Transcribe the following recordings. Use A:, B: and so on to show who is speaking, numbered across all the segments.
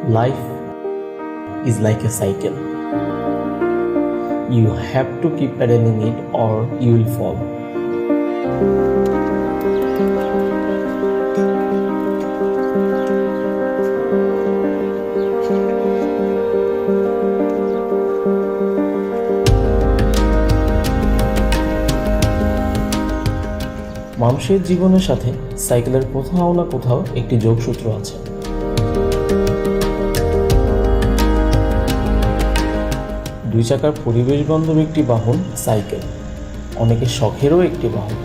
A: Life is like a cycle. You have to keep pedaling it or you will fall. মানুষের জীবনের সাথে সাইকেলের কোথাও না কোথাও একটি যোগসূত্র আছে। দুই চাকার পরিবেশ বান্ধব একটি বাহন সাইকেল, অনেকের শখেরও একটি বাহন।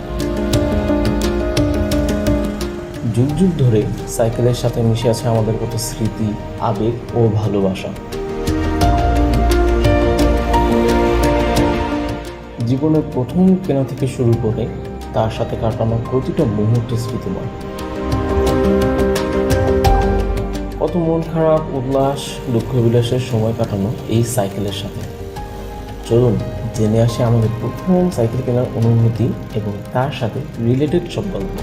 A: যুগ যুগ ধরে সাইকেলের সাথে মিশে আছে আমাদের কত স্মৃতি, আবেগ ও ভালোবাসা। জীবনের প্রথম কেনা থেকে শুরু করে তার সাথে কাটানো প্রতিটা মুহূর্ত স্মৃতিময়। কত মন খারাপ, উল্লাস, দুঃখ বিলাসের সময় কাটানো এই সাইকেলের সাথে। চলুন জেনে আসি আমাদের প্রথম সাইকেল কেনার অনুভূতি এবং তার সাথে রিলেটেড সব গল্প।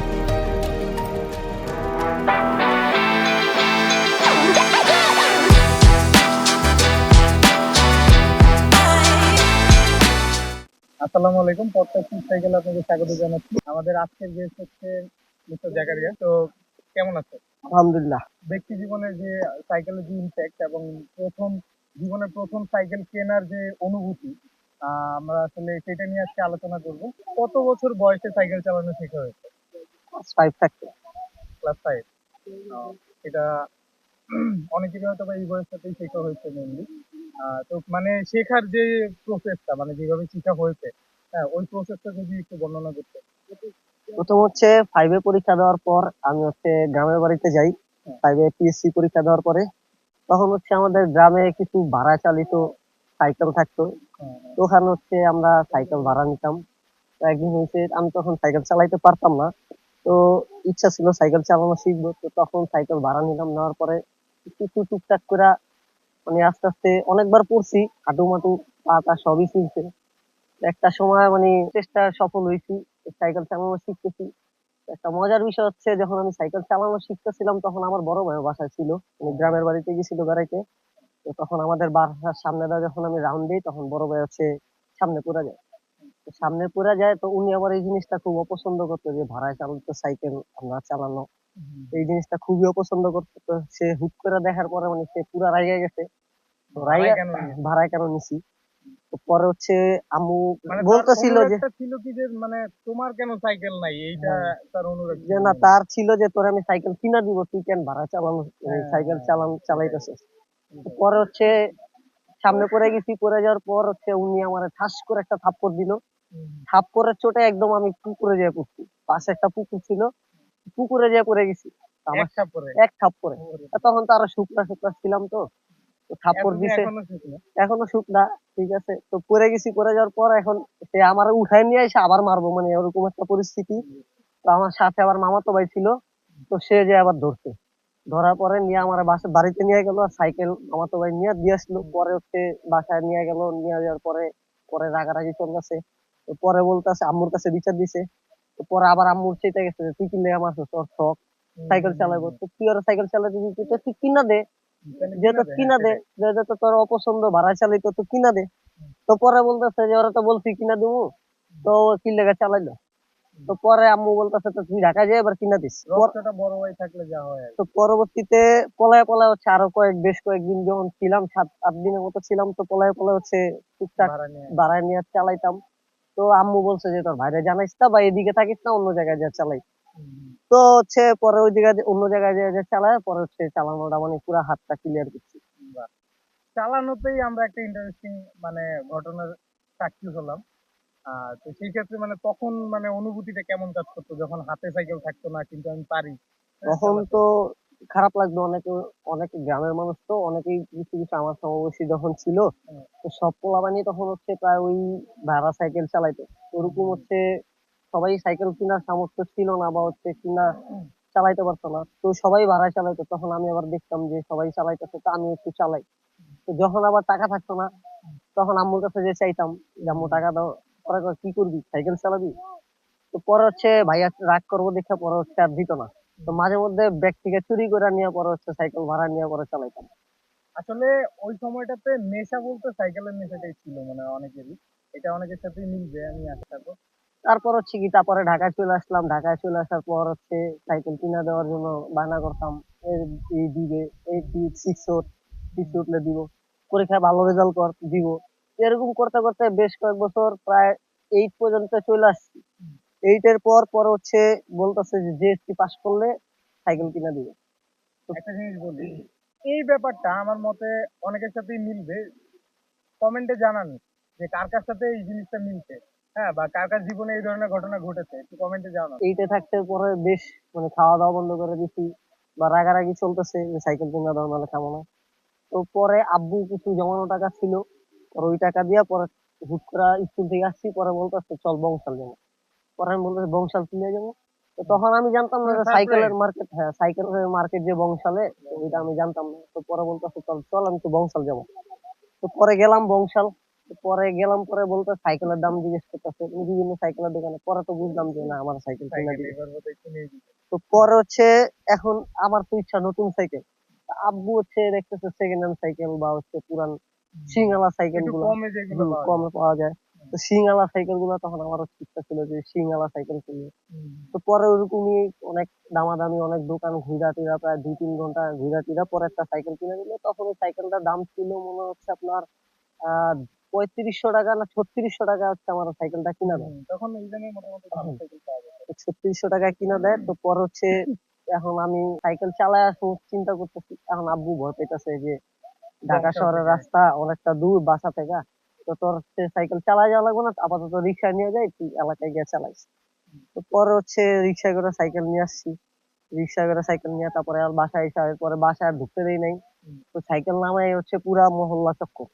B: আসসালামু আলাইকুম। পডকাস্ট সাইকেল আপনাকে স্বাগত জানাচ্ছি। আমাদের আজকের গেস্ট হচ্ছে মিস্টার জাকারিয়া। তো কেমন আছে?
C: আলহামদুলিল্লাহ।
B: ব্যক্তি জীবনের যে সাইকেলের যে ইম্প্যাক্ট এবং জীবনের প্রথম সাইকেল কেনার যে অনুভূতি, আমরা আসলে সেটা নিয়ে আজকে আলোচনা করব। কত বছর বয়সে সাইকেল চালানো শেখা হয়েছে? ক্লাস 5। এটা অনেকেরই হয়তো বা এই বয়সটাতেই শেখা হয়েছে মেনলি। তো মানে শেখার যে প্রসেসটা, মানে যেভাবে শেখা হয়েছে, হ্যাঁ, ওই প্রসেসটা যদি একটু বর্ণনা করতে।
C: প্রথম হচ্ছে 5 এ পরীক্ষা দেওয়ার পর আমি গ্রামের বাড়িতে যাই। 5 এ পিএসসি পরীক্ষা দেওয়ার পরে তখন আমাদের গ্রামে কিছু ভাড়া চালিত সাইকেল থাকতো। তো ওখানে আমরা সাইকেল ভাড়া নিতাম। তো একদিন আমি তখন সাইকেল চালাইতে পারতাম না। তো ইচ্ছা ছিল সাইকেল চালানো শিখবো। তো তখন সাইকেল ভাড়া নিলাম। নেওয়ার পরে কিছু টুকটাক করে মানে আস্তে আস্তে অনেকবার পড়ছি, হাঁটু মাটু পা সবই ছিঁড়ছে। একটা সময় চেষ্টা সফল হয়েছি, সাইকেল চালানো শিখতেছি। একটা মজার বিষয় হচ্ছে, যখন আমি সাইকেল চালানো শিখতেছিলাম তখন আমার বড় ভাই বাসায় ছিল, গ্রামের বাড়িতে গেছিল বেড়াইতে। তো তখন আমাদের বাসার সামনে দিয়ে যখন আমি রাউন্ড দিই তখন বড় ভাই সামনে পড়ে যায়। তো সামনে পড়ে যায়, তো উনি আবার এই জিনিসটা খুব অপছন্দ করতো যে ভাড়ায় চালিত সাইকেল আমরা চালানো। এই জিনিসটা খুবই অপছন্দ করতো। তো সে হুট করে দেখার পরে সে পুরা রাইগা গেছে। তো ভাড়ায় কেন নিছি। তো পরে আম্মু বলতেছিল যে
B: ছিল কি যে মানে তোমার কেন সাইকেল নাই, এইটা তার অনুরোধ
C: যে না, তার ছিল যে তোর আমি সাইকেল কিনা দিব, তুই কেন ভাড়া সাইকেল চালাইতেছিস। পরে সামনে পড়ে গেছি। পড়ে যাওয়ার পর উনি আমার ঠাস করে একটা থাপ্পড় দিল। থাপ্পড়ের চোটে একদম আমি পুকুরে যেয়ে পড়ছি। পাশে একটা পুকুর ছিল, পুকুরে যেয়ে পড়ে গেছি এক থাপ্পড়ে। তখন তো আরো শুকনা শুকনা ছিলাম। তো থাপ্পড় দিছে, এখনো শুকনা। ঠিক আছে, তো পড়ে গেছি। পড়ে যাওয়ার পর এখন সে আমার উঠায় নিয়ে এসে আবার মারবো, এরকম একটা পরিস্থিতি। তো আমার সাথে আবার মামাতো ভাই ছিল, তো সে যে আবার ধরছে। ধরার পরে নিয়ে আমার বাড়িতে নিয়ে গেল, আর সাইকেল মামাতো ভাই নিয়ে দিয়ে আসলো। পরে বাসায় নিয়ে গেল। নিয়ে যাওয়ার পরে পরে রাগারাগি চল গেছে। তো পরে বলতেছে আম্মুর কাছে বিচার দিছে। তো পরে আবার আম্মুর চেতে গেছে যে তুই কিনলে আমার তোর শখ সাইকেল চালাবো, তো তুই আর সাইকেল চালাতে দিচ্ছি, তো তুই কিনা দে, যেহেতু কিনা দে, যেহেতু তোর অপছন্দ ভাড়া চালিত, তো কিনা দে। তো পরে বলতেছে যে ওরা তো বলছি কিনা দেবো, তো কি লেগে চালাইলো। তো পরে আম্মু বলতেছে তো তুই ঢাকা যাই এবার কিনা দিস।
B: বড় ভাই থাকলে যা হয়।
C: তো পরবর্তীতে পলায় পলায় আরো বেশ কয়েকদিন যখন ছিলাম, 7-8 দিনের মতো ছিলাম, তো পলায় পলায় টুকটাক ভাড়ায় নিয়ে চালাইতাম। তো আম্মু বলছে যে তোর ভাইরে জানাইস না বা এদিকে থাকিস না, অন্য জায়গায় যা চালাই। তো পরে ওই জায়গায় অন্য জায়গায় যে চালায়, পরে চালানোটা পুরো হাতটা ক্লিয়ার করছি।
B: চালানোতেই আমরা একটা ইন্টারেস্টিং মানে ঘটনার সাক্ষী হলাম। তো সেই ক্ষেত্রে মানে তখন মানে অনুভূতিটা কেমন কাজ করতো যখন হাতে সাইকেল থাকতো না কিন্তু আমি পারি?
C: তখন তো খারাপ লাগতো। অনেকে গ্রামের মানুষ, তো অনেকেই কিছু কিছু আমার সমবয়সী যখন ছিল, তো সব পোলাপানি তখন প্রায় ওই ভাড়া সাইকেল চালাইতো। ওরকম সবাই সাইকেল কেনার সামর্থ্য ছিল না, বা কিনা চালাইতে পারতো না। তো সবাই ভাড়ায় চালাইতো। তখন আমি আবার দেখতাম যে সবাই চালাইতেছে, তো আমি একটু চালাই। তো যখন আবার টাকা থাকতো না, তখন আম্মুর কাছে যে চাইতাম যে আম্মু টাকা দাও। পরে কয়, কি করবি, সাইকেল চালাবি? তো পরে ভাইয়া রাগ করবো দেখে পরে আর দিত না। তো মাঝে মধ্যে ব্যাগ থেকে চুরি করে নিয়ে পরে সাইকেল ভাড়া নিয়ে পরে চালাইতাম।
B: আসলে ওই সময়টাতে নেশা বলতে সাইকেলের নেশাটাই ছিল মানে অনেকেরই। এটা অনেকের সাথেই মিলবে আমি আশা করবো।
C: তারপর হচ্ছে কি, তারপরে ঢাকায় চলে আসলাম। ঢাকায় চলে আসার পর হচ্ছে সাইকেল কিনা দেওয়ার জন্য বায়না করতাম। এই দিবে, এই সিক্স সিক্স উঠলে দিব, পরীক্ষায় ভালো রেজাল্ট কর দিব। এরকম করতে করতে বেশ কয়েক বছর, প্রায় এইট পর্যন্ত চলে আসছি। এইটের পর পর হচ্ছে বলতেছে যে জিএসসি পাস করলে সাইকেল কিনা দিবে। তো
B: একটা জিনিস বলি, এই ব্যাপারটা আমার মতে অনেকের সাথেই মিলবে। কমেন্টে জানান যে কার কার সাথে এই জিনিসটা মিলছে, হ্যাঁ, বা কার কার জীবনে এই ধরনের ঘটনা ঘটেছে, একটু কমেন্টে জানান।
C: এইটে থাকতে পরে বেশ মানে খাওয়া দাওয়া বন্ধ করে দিছি, বা রাগারাগি চলতেছে যে সাইকেল কিনা দাও নাহলে খাবো না। তো পরে আব্বু কিছু জমানো টাকা ছিল, পরে ওই টাকা দিয়া পরে হুট করে স্কুল থেকে আসছি, পরে বলতেছে চল বংশাল যাবো। পরে আমি বলতেছি বংশাল কিনে যাবো। তো তখন আমি জানতাম না
B: মানে
C: যে
B: সারপ্রাইজ।
C: সাইকেলের মার্কেট, হ্যাঁ সাইকেলের মার্কেট যে বংশালে, তো ওইটা আমি জানতাম না। তো পরে বলতেছে চল চল আমি তো বংশাল যাবো। তো পরে গেলাম বংশাল। তো পরে গেলাম, পরে বলতে সাইকেলের দাম জিজ্ঞেস করতেছে বিভিন্ন সাইকেলের দোকানে। পরে তো বুঝলাম যে না, আমার সাইকেল কিনা
B: সাইকেল
C: দিবে।
B: এবার বোধহয় কিনেই দিবে।
C: তো পরে হচ্ছে এখন আমার তো ইচ্ছা নতুন সাইকেল। আব্বু হচ্ছে দেখতেছে সেকেন্ড হ্যান্ড সাইকেল বা হচ্ছে পুরান সিংওয়ালা সাইকেল
B: একটু
C: গুলা
B: কমে যেগুলো পাওয়া যায়।
C: কমে পাওয়া যায়। তো সিংওয়ালা সাইকেল গুলা তখন আমার হচ্ছে ইচ্ছা ছিল যে সিংওয়ালা সাইকেল কিনবো।
B: হুম,
C: তো পরে ওরকমই অনেক দামাদামি, অনেক দোকান ঘুরা টিরা, প্রায় 2-3 ঘন্টা ঘুরা টিরা পরে একটা সাইকেল কিনে দিল। তখন ওই সাইকেলটার দাম ছিল মনে হচ্ছে আপনার 3500 টাকা না 3600 টাকা হচ্ছে আমার সাইকেলটা কিনা দেয়।
B: তখন এই দামে মোটামুটি ভালো সাইকেল পাওয়া যায়।
C: 3600 টাকায় কিনা দেয়। তো পর হচ্ছে এখন আমি সাইকেল চালায় আসবো চিন্তা করতেছি। এখন আব্বু ভয় পেতেছে যে ঢাকা
B: বংশাল
C: শহরের
B: থেকে।
C: রাস্তা অনেকটা দূর বাসা থেকে। তো তোর হচ্ছে সাইকেল চালায় যাওয়া লাগবে না, আপাতত রিক্সা নিয়ে যাই, তুই এলাকায় গিয়ে চালাইস। তো পরে হচ্ছে রিক্সা করে সাইকেল নিয়ে আসছি। রিক্সা করে সাইকেল নিয়ে তারপরে আর বাসায় এসে পরে বাসায় আর ঢুকতে দেই নাই। তো সাইকেল নামাই হচ্ছে পুরা মহল্লা চক্কর,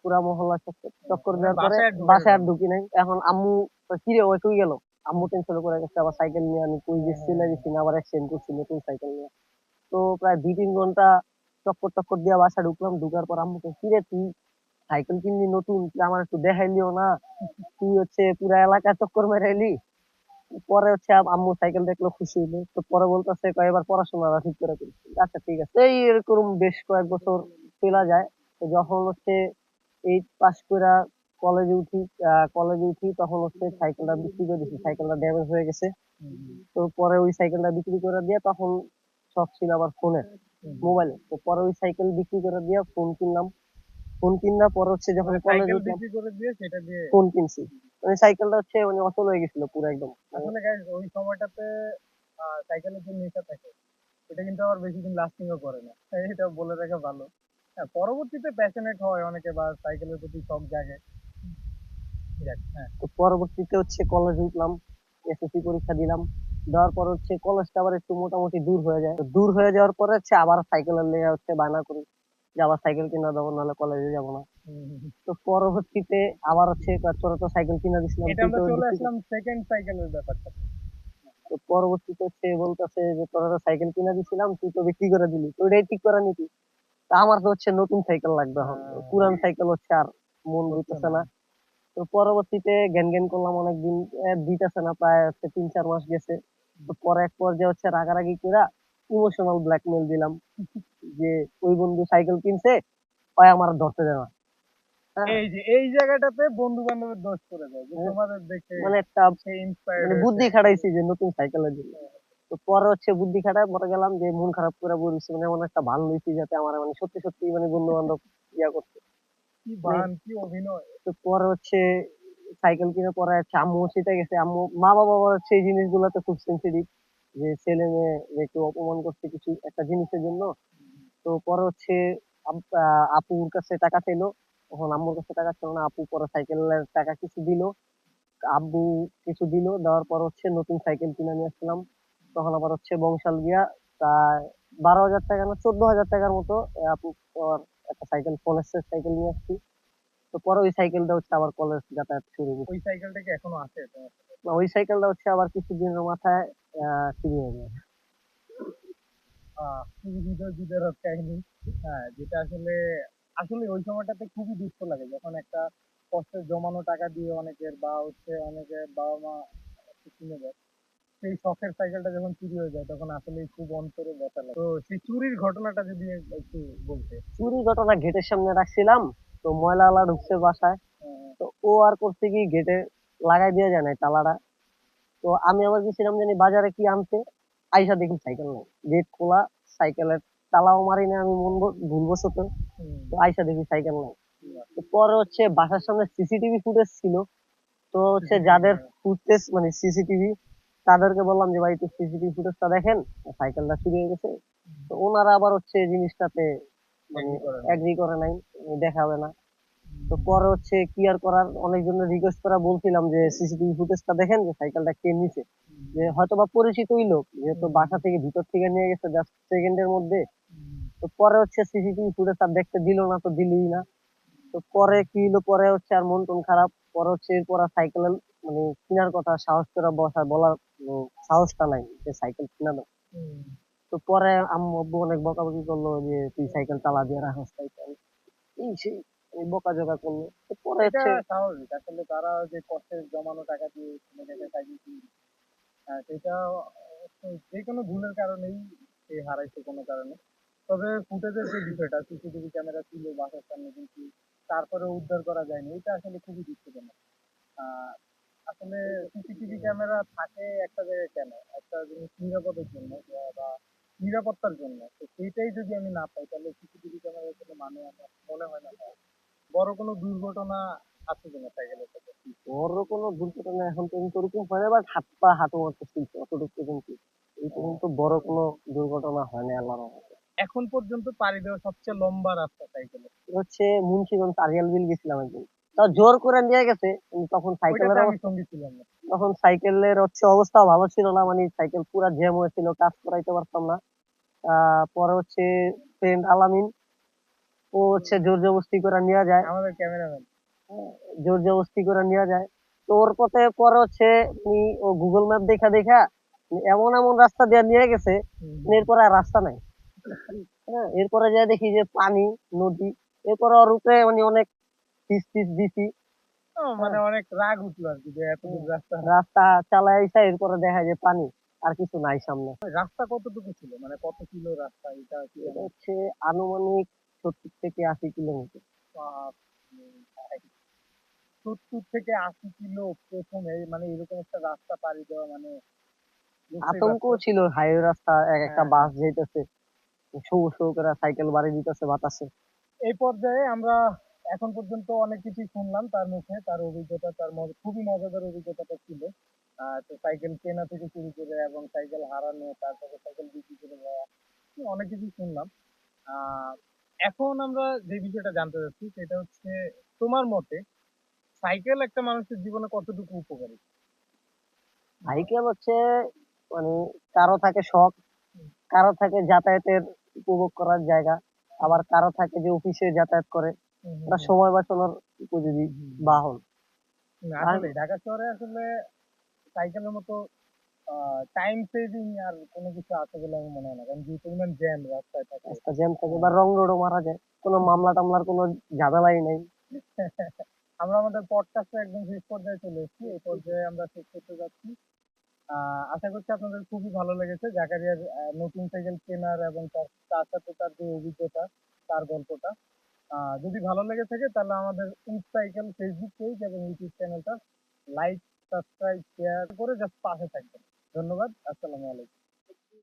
C: পুরা মহল্লা চক্কর চক্কর
B: মানে
C: দেওয়ার পরে
B: বাসায় আর ঢোকা
C: বাসায়
B: গেল
C: আর
B: না।
C: ঢুকি নাই। এখন আম্মু তো কিরে ওই কই গেল, আম্মু টেনশন করে গেছে আবার সাইকেল নিয়ে আমি কই গেছি চলে গেছি না, আবার অ্যাক্সিডেন্ট করছি নতুন সাইকেল নিয়ে। তো প্রায় 2-3 ঘন্টা চক্কর টক্কর দিয়ে বাসা ঢুকলাম। ঢুকার পর আম্মুকে কিরে তুই সাইকেল কিনলি নতুন, তুই আমার একটু দেখাইলিও না, তুই হচ্ছে পুরা এলাকা চক্কর মেরে এলি। পরে হচ্ছে আম্মু সাইকেল দেখলো, খুশি হইলো। তো পরে বলতেছে কয় এবার পড়াশোনা ঠিক করে দিস। আচ্ছা ঠিক আছে। এই এরকম বেশ কয়েক বছর চলা যায়। তো যখন হচ্ছে 8 পাস করে কলেজে উঠি তখন হচ্ছে সাইকেলটা বিক্রি করে দিছি, সাইকেলটা ড্যামেজ হয়ে গেছে। তো পরে ওই সাইকেলটা বিক্রি করে দিয়ে তখন শখ ছিল আবার ফোনের, মোবাইলে। তো পরে ওই সাইকেল বিক্রি করে দিয়ে ফোন কিনলাম। ফোন কিনার পর হচ্ছে যখন
B: মানে
C: কলেজে
B: সাইকেল
C: উঠলাম
B: বিক্রি করে দিয়ে সেটা দিয়ে।
C: ফোন কিনছি। মানে সাইকেলটা হচ্ছে মানে অচল হয়ে গেছিল পুরো একদম মানে।
B: আসলে গাইস ওই সময়টাতে সাইকেলের যে নেশা থাকে এটা কিন্তু আবার বেশি দিন লাস্টিংও করে না, এটা বলে রাখা ভালো। হ্যাঁ, পরবর্তীতে প্যাশনেট হয় অনেকে বা সাইকেলের প্রতি শখ জাগে। যাক, হ্যাঁ।
C: তো পরবর্তীতে হচ্ছে কলেজে উঠলাম, এসএসসি পরীক্ষা দিলাম। দেওয়ার পর হচ্ছে কলেজটা আবার একটু মোটামুটি দূর হয়ে যায়। তো দূর হয়ে যাওয়ার পরে হচ্ছে আবার সাইকেলের লেগে হচ্ছে বায়না করি যে আবার সাইকেল কিনা দেবো নাহলে কলেজে যাবো না।
B: হুম।
C: তো পরবর্তীতে আবার হচ্ছে তোরা তো সাইকেল কিনা দিছিলাম,
B: এটা
C: তুই
B: আমরা
C: তো
B: চলে
C: বিক্রি কর।
B: আসলাম সেকেন্ড সাইকেলের ব্যাপারটা।
C: তো পরবর্তীতে হচ্ছে বলতেছে যে তোরা তো সাইকেল কিনা দিছিলাম, তুই তো বিক্রি করে দিলি, তো ওইটাই ঠিক করে নিতি। তা আমার তো হচ্ছে নতুন সাইকেল লাগবে, এখন পুরান সাইকেল হচ্ছে আর মন
B: হচ্ছে
C: দিতেছে
B: না।
C: না। তো পরবর্তীতে জ্ঞান জ্ঞান করলাম অনেকদিন, দিতেছে না, প্রায় হচ্ছে 3-4 মাস গেছে। তো পরে এক পর্যায়ে হচ্ছে রাগারাগি করে ইমোশনাল ব্ল্যাকমেল দিলাম যে ওই বন্ধু সাইকেল কিনছে, ওই আমার ধরতে দেয় না। হ্যাঁ,
B: এই যে এই জায়গাটাতে বন্ধু বান্ধবের দোষ করে দেয় যে
C: হ্যাঁ,
B: তোমাদের দেখে
C: মানে একটা
B: সে ইন্সপায়ার্ড
C: মানে
B: হয়েছে।
C: বুদ্ধি খাটাইছি যে নতুন সাইকেলের জন্য। তো পরে হচ্ছে বুদ্ধি খাটায় পরে গেলাম যে মন খারাপ করে বলছি, মানে এমন একটা ভালো হয়েছি যাতে আমার মানে সত্যি সত্যি মানে বন্ধু বান্ধব ইয়া করছে।
B: কি
C: মানে
B: বান, কি অভিনয়।
C: তো পরে হচ্ছে সাইকেল কিনে পরে হচ্ছে আম্মু সেটা গেছে। আম্মু মা বাবা আবার হচ্ছে এই জিনিসগুলোতে খুব সেন্সিটিভ, যে ছেলে মেয়ে যে একটু অপমান করছে কিছু একটা জিনিসের জন্য। তো পরে হচ্ছে আপুর কাছে টাকা চাইলো। তখন আম্মুর কাছে টাকা ছিল না, আপু পরে সাইকেলের টাকা কিছু দিল, আব্বু কিছু দিল, দেওয়ার পর হচ্ছে নতুন সাইকেল কিনে নিয়ে আসলাম। তখন আবার হচ্ছে বংশাল গিয়া প্রায় 12,000 টাকা না 14,000 টাকার মতো আপু আবার একটা সাইকেল ফলেক্সের সাইকেল নিয়ে আসছি। তো পরে ওই সাইকেলটা হচ্ছে আবার কলেজ যাতায়াত শুরু
B: ওই
C: করছি।
B: সাইকেলটা কি এখনো আছে তোমার সাথে?
C: না, ওই সাইকেলটা হচ্ছে আবার কিছুদিনের মাথায় চুরি হয়ে যায়।
B: খুবই হৃদয় বিদারক কাহিনী। হ্যাঁ, যেটা আসলে আসলে ওই সময়টাতে খুবই দুঃখ লাগে যখন একটা কষ্টের জমানো টাকা দিয়ে অনেকের বা হচ্ছে অনেকের বাবা মা একটা কিনে দেয়। সেই শখের সাইকেলটা যখন চুরি হয়ে যায় তখন আসলে খুব অন্তরে ব্যথা লাগে। তো সেই চুরির ঘটনাটা যদি একটু বলতে।
C: চুরি ঘটনা গেটের সামনে রাখছিলাম, তো ময়লা আলা ঢুকছে বাসায়।
B: হ্যাঁ,
C: তো ও আর করছে কি, গেটে লাগাই দিয়ে যায় নাই তালাটা। তো আমি আবার গেছিলাম জানি বাজারে কি আনতে, আইসা দেখি সাইকেল নেই, গেট খোলা, সাইকেলের তালাও মারি না আমি ভুলবশত।
B: হুম,
C: তো আইসা দেখি সাইকেল নেই। তো পরে হচ্ছে বাসার সামনে সিসিটিভি ফুটেজ ছিল। তো হচ্ছে যাদের ফুটেজ মানে সিসিটিভি, তাদেরকে বললাম যে ভাই একটু সিসিটিভি ফুটেজটা দেখেন, সাইকেলটা চুরি হয়ে গেছে। তো ওনারা আবার হচ্ছে এই জিনিসটাতে মানে
B: এগ্রি করে না।
C: এগ্রি করে নাই, দেখাবে না। তো পরে হচ্ছে কি আর করার, অনেকজনের রিকোয়েস্ট করা বলছিলাম যে সিসিটিভি ফুটেজটা দেখেন যে সাইকেলটা কে নিছে, যে হয়তো বা পরিচিতই লোক, যেহেতু বাসা থেকে ভিতর থেকে নিয়ে গেছে জাস্ট সেকেন্ডের মধ্যে। তো পরে হচ্ছে সিসিটিভি ফুটেজ আর দেখতে দিল না, তো দিলই না। তো পরে কি হলো, পরে হচ্ছে আর মন টন খারাপ। পরে হচ্ছে এরপর আর সাইকেল মানে কেনার কথা সাহস করে বলার সাহসটা নাই যে সাইকেল কিনা দাও।
B: হুম,
C: তো পরে আম্মু আব্বু অনেক বকাবকি করলো যে তুই সাইকেল চালা দিয়ে রাখস সাইকেল, এই সেই এই বকাঝকা করলো। তো পরে
B: এটা
C: হচ্ছে
B: স্বাভাবিক। আসলে তারা যে কষ্টের জমানো টাকা দিয়ে ছেলেটাকে সাইকেল কিনে, সেটা অবশ্যই যেকোনো ভুলের কারণেই সে হারাইছে কোনো কারণে। তবে ফুটেজের যে বিষয়টা, সিসিটিভি ক্যামেরা ছিল বাসার সামনে কিন্তু তারপরে উদ্ধার করা যায়নি, এটা আসলে খুবই দুঃখজনক। আহ, আসলে সিসিটিভি ক্যামেরা থাকে একটা জায়গায় কেন? একটা জিনিস নিরাপদের জন্য বা নিরাপত্তার জন্য। তো সেইটাই যদি আমি না পাই তাহলে সিসিটিভি ক্যামেরার কোনো মানে আমার মনে হয় না হয়। বড় কোনো দুর্ঘটনা আছে কিনা সাইকেলের সাথে?
C: বড় কোনো দুর্ঘটনা এখন পর্যন্ত ওরকম হয় না, বাট হাত পা হাঁটু মারতেছি অতটুকু পর্যন্ত। এই পর্যন্ত বড় কোনো দুর্ঘটনা হয় না আল্লাহর রহমতে।
B: এখন পর্যন্ত পাড়ি দেওয়া সবচেয়ে লম্বা রাস্তা সাইকেলে?
C: হচ্ছে মুন্সিগঞ্জ আরিয়াল বিল গেছিলাম একদিন, তাও জোর করে নিয়ে গেছে, কিন্তু তখন
B: ওইটাতে
C: সাইকেলের
B: আমি
C: অবস্থা,
B: সঙ্গী ছিলাম না।
C: তখন সাইকেলের হচ্ছে অবস্থা ভালো ছিল না, মানে সাইকেল পুরা জ্যাম হয়েছিল, কাজ করাইতে পারতাম না। পরে হচ্ছে ফ্রেন্ড আলামিন, ও হচ্ছে জোর জবরদস্তি করে নিয়ে যায়।
B: আমাদের ক্যামেরাম্যান।
C: হ্যাঁ, জোর জবরদস্তি করে নিয়ে যায়। তো ওর পথে পরে হচ্ছে ও গুগল ম্যাপ দেখা দেখা এমন এমন রাস্তা দিয়ে নিয়ে গেছে, এরপরে আর রাস্তা নাই। হ্যাঁ, এরপরে যা দেখি যে পানি, নদী। এরপরে ওর উপরে মানে অনেক পিস পিস দিছি। হ্যাঁ,
B: মানে অনেক রাগ উঠলো আর কি যে এত
C: হুম,
B: দূর রাস্তা।
C: রাস্তা চালাই আইসা এরপরে দেখা যায় পানি, আর কিছু নাই সামনে।
B: রাস্তা কতটুকু ছিল, মানে কত কিলো রাস্তা এটা কি
C: এটা
B: জানেন?
C: হচ্ছে আনুমানিক 70 থেকে 80 কিলোমিটার।
B: আহ, উম, 70 থেকে 80 কিলো প্রথমে, মানে এরকম একটা রাস্তা পাড়ি দেওয়া মানে বুঝতেই
C: আতঙ্ক
B: পারছো।
C: ছিল, হাইওয়ে রাস্তা, এক একটা
B: হ্যাঁ, হ্যাঁ।
C: বাস যাইতেছে, শো শো করে সাইকেল বাড়ি দিতেছে বাতাসে।
B: এই পর্যায়ে আমরা এখন পর্যন্ত অনেক কিছুই শুনলাম তার মুখে, তার অভিজ্ঞতা, তার খুবই মজাদার অভিজ্ঞতাটা ছিল। তো সাইকেল কেনা থেকে শুরু করে এবং সাইকেল হারানো, তারপরে সাইকেল বিক্রি করে দেওয়া, অনেক কিছু শুনলাম। আহ এখন আমরা যে বিষয়টা জানতে চাচ্ছি সেটা হচ্ছে, তোমার মতে সাইকেল একটা মানুষের জীবনে কতটুকু উপকারী?
C: সাইকেল হচ্ছে মানে কারো থাকে শখ, কারো থাকে যাতায়াতের উপভোগ করার জায়গা, আবার কারো থাকে যে অফিসে যাতায়াত করে,
B: হুম, হুম,
C: এটা
B: হুম,
C: সময় বাঁচানোর উপযোগী বাহন। আর
B: আসলে ঢাকা শহরে আসলে সাইকেলের মতো টাইম সেভিং আর কোনো কিছু আছে বলে আমার মনে হয় না, কারণ যে পরিমাণ জ্যাম রাস্তায় থাকে।
C: রাস্তা জ্যাম থাকে বা রং রোডও মারা যায়, কোনো মামলা টামলার কোনো ঝামেলাই নাই।
B: আমরা আমাদের পডকাস্টে একদম শেষ পর্যায়ে চলে এসেছি, এই পর্যায়ে আমরা শেষ করতে যাচ্ছি। আশা করছি আপনাদের খুবই ভালো লেগেছে জাকারিয়ার নতুন সাইকেল কেনার এবং তার তার সাথে তার যে অভিজ্ঞতা, তার গল্পটা। যদি ভালো লেগে থাকে তাহলে আমাদের উড সাইকেল ফেসবুক পেজ এবং ইউটিউব চ্যানেলটা লাইক, সাবস্ক্রাইব, শেয়ার করে জাস্ট পাশে থাকবেন। ধন্যবাদ। আসসালামু আলাইকুম।